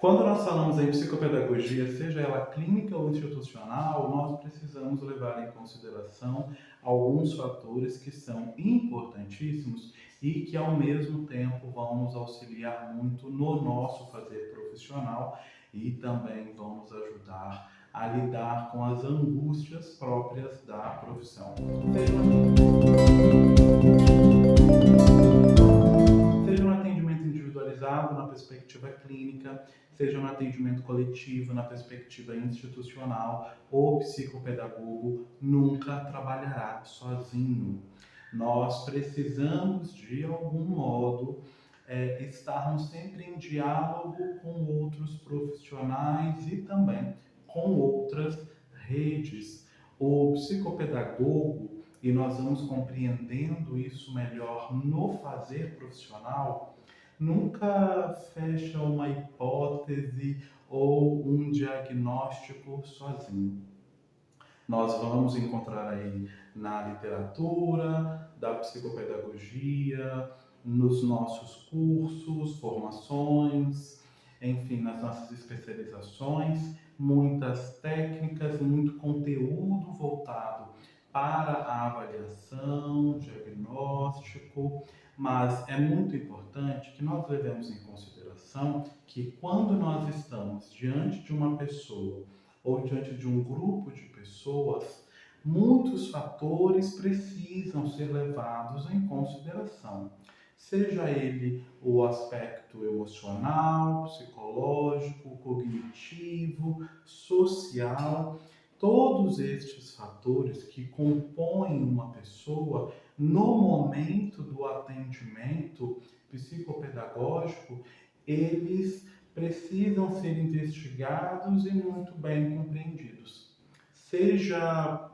Quando nós falamos em psicopedagogia, seja ela clínica ou institucional, nós precisamos levar em consideração alguns fatores que são importantíssimos e que, ao mesmo tempo, vão nos auxiliar muito no nosso fazer profissional e também vão nos ajudar a lidar com as angústias próprias da profissão. Seja no atendimento individualizado, na perspectiva clínica, seja no atendimento coletivo, na perspectiva institucional, o psicopedagogo nunca trabalhará sozinho. Nós precisamos, de algum modo, estarmos sempre em diálogo com outros profissionais e também com outras redes. O psicopedagogo, e nós vamos compreendendo isso melhor no fazer profissional, nunca fecha uma hipótese ou um diagnóstico sozinho. Nós vamos encontrar aí na literatura, da psicopedagogia, nos nossos cursos, formações, enfim, nas nossas especializações, muitas técnicas, muito conteúdo voltado para a avaliação, diagnóstico, mas é muito importante que nós levemos em consideração que quando nós estamos diante de uma pessoa ou diante de um grupo de pessoas, muitos fatores precisam ser levados em consideração. Seja ele o aspecto emocional, psicológico, cognitivo, social, todos estes fatores que compõem uma pessoa no momento do atendimento psicopedagógico, eles precisam ser investigados e muito bem compreendidos. Seja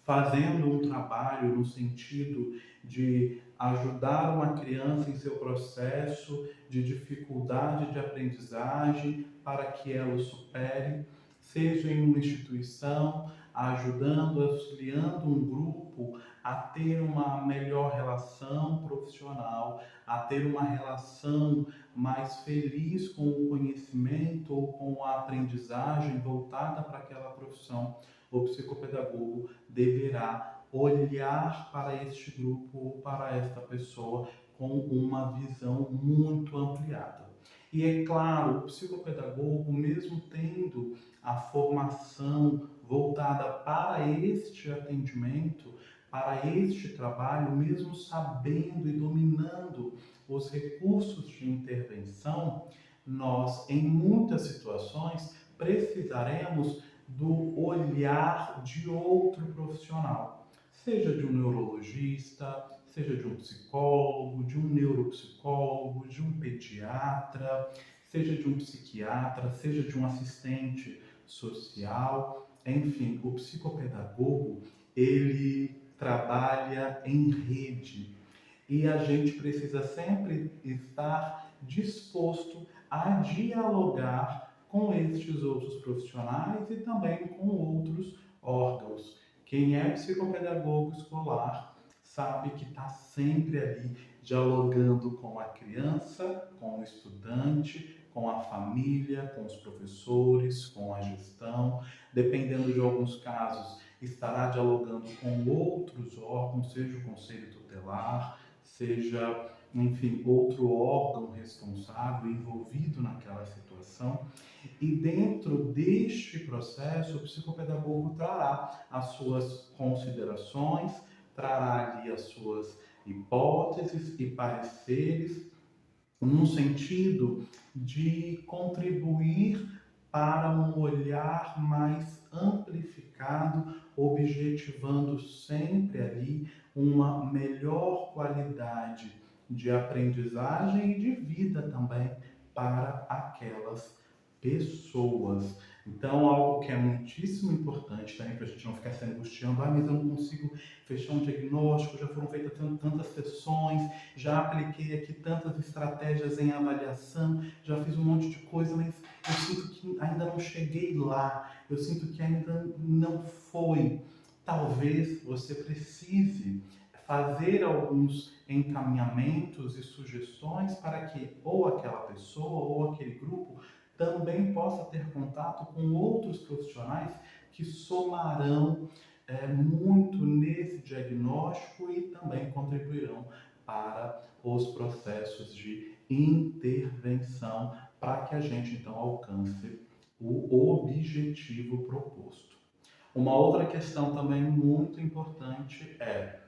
fazendo um trabalho no sentido de ajudar uma criança em seu processo de dificuldade de aprendizagem para que ela o supere, seja em uma instituição, ajudando, auxiliando um grupo a ter uma melhor relação profissional, a ter uma relação mais feliz com o conhecimento ou com a aprendizagem voltada para aquela profissão. O psicopedagogo deverá olhar para este grupo ou para esta pessoa com uma visão muito ampliada. E é claro, o psicopedagogo, mesmo tendo a formação voltada para este atendimento, para este trabalho, mesmo sabendo e dominando os recursos de intervenção, nós, em muitas situações, precisaremos do olhar de outro profissional, seja de um neurologista, seja de um psicólogo, de um neuropsicólogo, de um pediatra, seja de um psiquiatra, seja de um assistente social, enfim, o psicopedagogo, ele trabalha em rede e a gente precisa sempre estar disposto a dialogar com estes outros profissionais e também com outros órgãos. Quem é psicopedagogo escolar sabe que está sempre ali dialogando com a criança, com o estudante, com a família, com os professores, com a gestão. Dependendo de alguns casos, estará dialogando com outros órgãos, seja o conselho tutelar, seja, enfim, outro órgão responsável envolvido naquela situação. E dentro deste processo, o psicopedagogo trará as suas considerações, trará ali as suas hipóteses e pareceres, no sentido de contribuir para um olhar mais amplificado, objetivando sempre ali uma melhor qualidade de aprendizagem e de vida também para aquelas pessoas. Então, algo que é muitíssimo importante também para a gente não ficar se angustiando, mas eu não consigo fechar um diagnóstico, já foram feitas tantas sessões, já apliquei aqui tantas estratégias em avaliação, já fiz um monte de coisa, mas eu sinto que ainda não cheguei lá, eu sinto que ainda não foi. Talvez você precise fazer alguns encaminhamentos e sugestões para que ou aquela pessoa ou aquele grupo também possa ter contato com outros profissionais que somarão muito nesse diagnóstico e também contribuirão para os processos de intervenção para que a gente então alcance o objetivo proposto. Uma outra questão também muito importante é: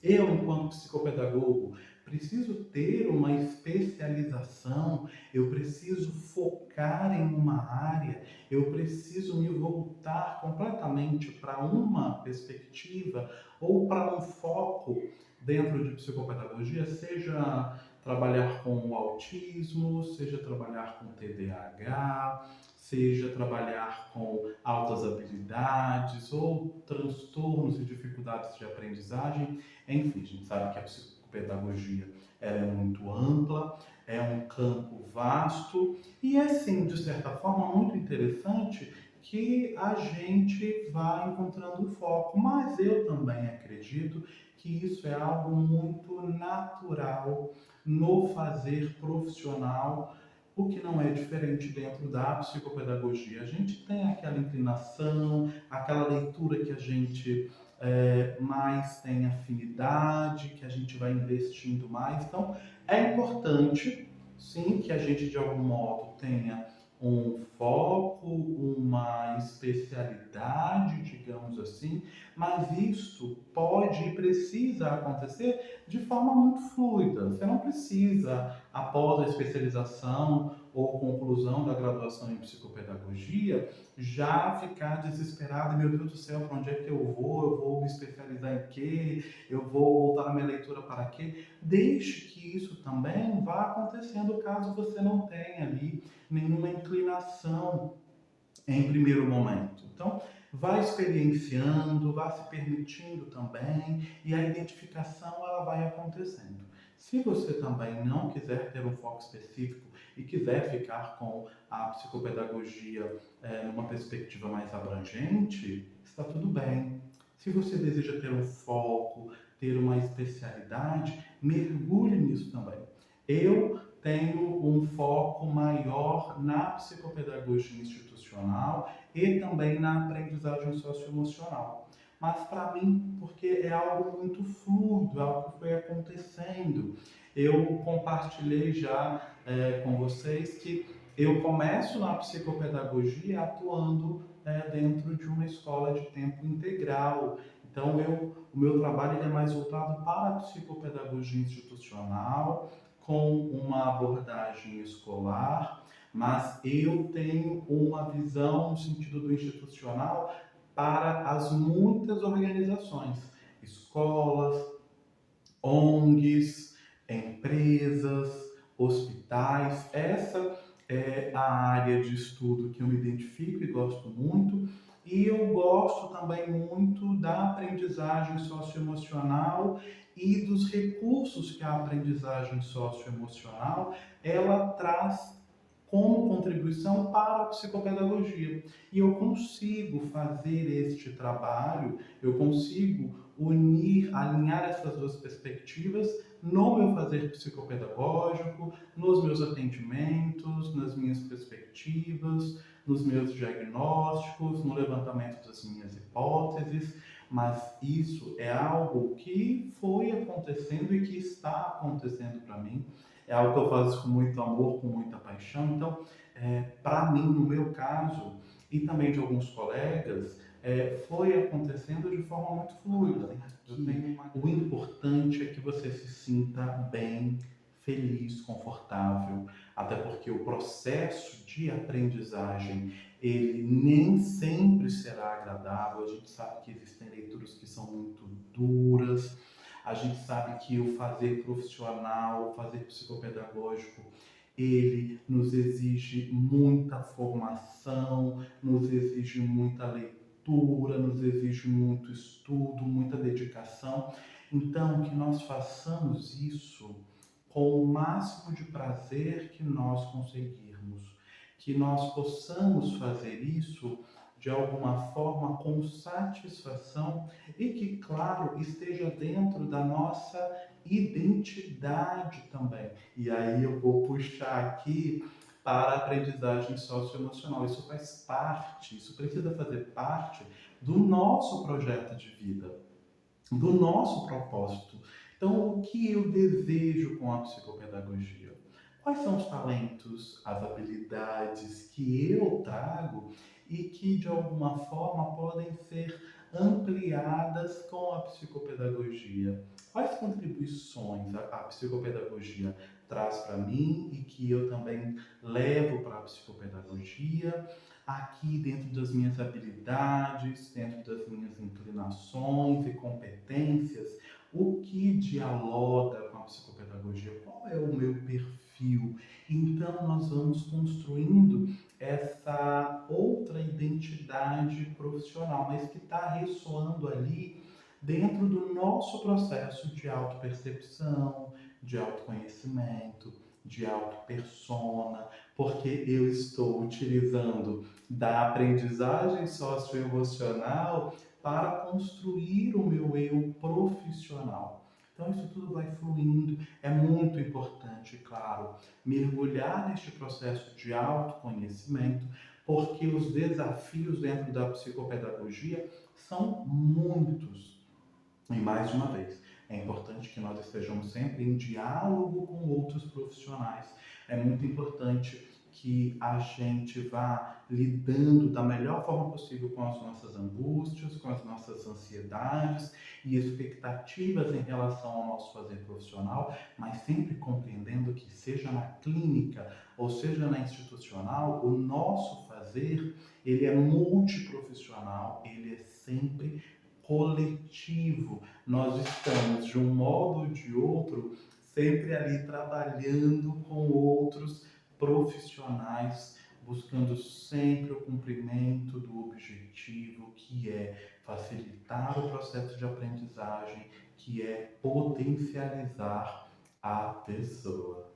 eu, enquanto psicopedagogo, preciso ter uma especialização, eu preciso focar em uma área, eu preciso me voltar completamente para uma perspectiva ou para um foco dentro de psicopedagogia, seja trabalhar com o autismo, seja trabalhar com TDAH, seja trabalhar com altas habilidades ou transtornos e dificuldades de aprendizagem. Enfim, a gente sabe que a psicopedagogia ela é muito ampla, é um campo vasto e é sim, de certa forma, muito interessante que a gente vá encontrando foco, mas eu também acredito que isso é algo muito natural no fazer profissional, o que não é diferente dentro da psicopedagogia. A gente tem aquela inclinação, aquela leitura que a gente mais tem afinidade, que a gente vai investindo mais. Então, é importante, sim, que a gente de algum modo tenha um foco, uma especialidade, digamos assim, mas isto pode e precisa acontecer de forma muito fluida. Você não precisa, após a especialização ou conclusão da graduação em psicopedagogia, já ficar desesperado, meu Deus do céu, para onde é que eu vou me especializar em quê, eu vou voltar na minha leitura para quê. Deixe que isso também vá acontecendo caso você não tenha ali nenhuma inclinação em primeiro momento. Então, vá experienciando, vá se permitindo também e a identificação ela vai acontecendo. Se você também não quiser ter um foco específico e quiser ficar com a psicopedagogia numa perspectiva mais abrangente, está tudo bem. Se você deseja ter um foco, ter uma especialidade, mergulhe nisso também. Eu tenho um foco maior na psicopedagogia institucional e também na aprendizagem socioemocional. Mas para mim, porque é algo muito fluido, é algo que foi acontecendo. Eu compartilhei já com vocês que eu começo na psicopedagogia atuando dentro de uma escola de tempo integral. Então, o meu trabalho é mais voltado para a psicopedagogia institucional, com uma abordagem escolar, mas eu tenho uma visão no sentido do institucional para as muitas organizações, escolas, ONGs, empresas, hospitais. Essa é a área de estudo que eu me identifico e gosto muito. E eu gosto também muito da aprendizagem socioemocional e dos recursos que a aprendizagem socioemocional ela traz como contribuição para a psicopedagogia. E eu consigo fazer este trabalho, eu consigo unir, alinhar essas duas perspectivas no meu fazer psicopedagógico, nos meus atendimentos, nas minhas perspectivas, nos meus diagnósticos, no levantamento das minhas hipóteses, mas isso é algo que foi acontecendo e que está acontecendo para mim. É algo que eu faço com muito amor, com muita paixão. Então, para mim, no meu caso, e também de alguns colegas, foi acontecendo de forma muito fluida. O importante é que você se sinta bem, feliz, confortável, até porque o processo de aprendizagem ele nem sempre será agradável. A gente sabe que existem leituras que são muito duras, a gente sabe que o fazer profissional, o fazer psicopedagógico, ele nos exige muita formação, nos exige muita leitura, nos exige muito estudo, muita dedicação. Então, que nós façamos isso com o máximo de prazer que nós conseguirmos, que nós possamos fazer isso de alguma forma com satisfação e que, claro, esteja dentro da nossa identidade também. E aí eu vou puxar aqui para a aprendizagem socioemocional. Isso faz parte, isso precisa fazer parte do nosso projeto de vida, do nosso propósito. Então, o que eu desejo com a psicopedagogia? Quais são os talentos, as habilidades que eu trago e que de alguma forma podem ser ampliadas com a psicopedagogia? Quais contribuições a psicopedagogia traz para mim e que eu também levo para a psicopedagogia, aqui dentro das minhas habilidades, dentro das minhas inclinações e competências, o que dialoga com a psicopedagogia? Qual é o meu perfil? Então, nós vamos construindo essa outra identidade profissional, mas que está ressoando ali dentro do nosso processo de autopercepção, de autoconhecimento, de autopersona, porque eu estou utilizando da aprendizagem socioemocional para construir o meu eu profissional. Então isso tudo vai fluindo. É muito importante, claro, mergulhar neste processo de autoconhecimento, porque os desafios dentro da psicopedagogia são muitos. E mais uma vez, é importante que nós estejamos sempre em diálogo com outros profissionais. É muito importante que a gente vá lidando da melhor forma possível com as nossas angústias, com as nossas ansiedades e expectativas em relação ao nosso fazer profissional, mas sempre compreendendo que, seja na clínica ou seja na institucional, o nosso fazer ele é multiprofissional, ele é sempre coletivo. Nós estamos, de um modo ou de outro, sempre ali trabalhando com outros profissionais, buscando sempre o cumprimento do objetivo, que é facilitar o processo de aprendizagem, que é potencializar a pessoa.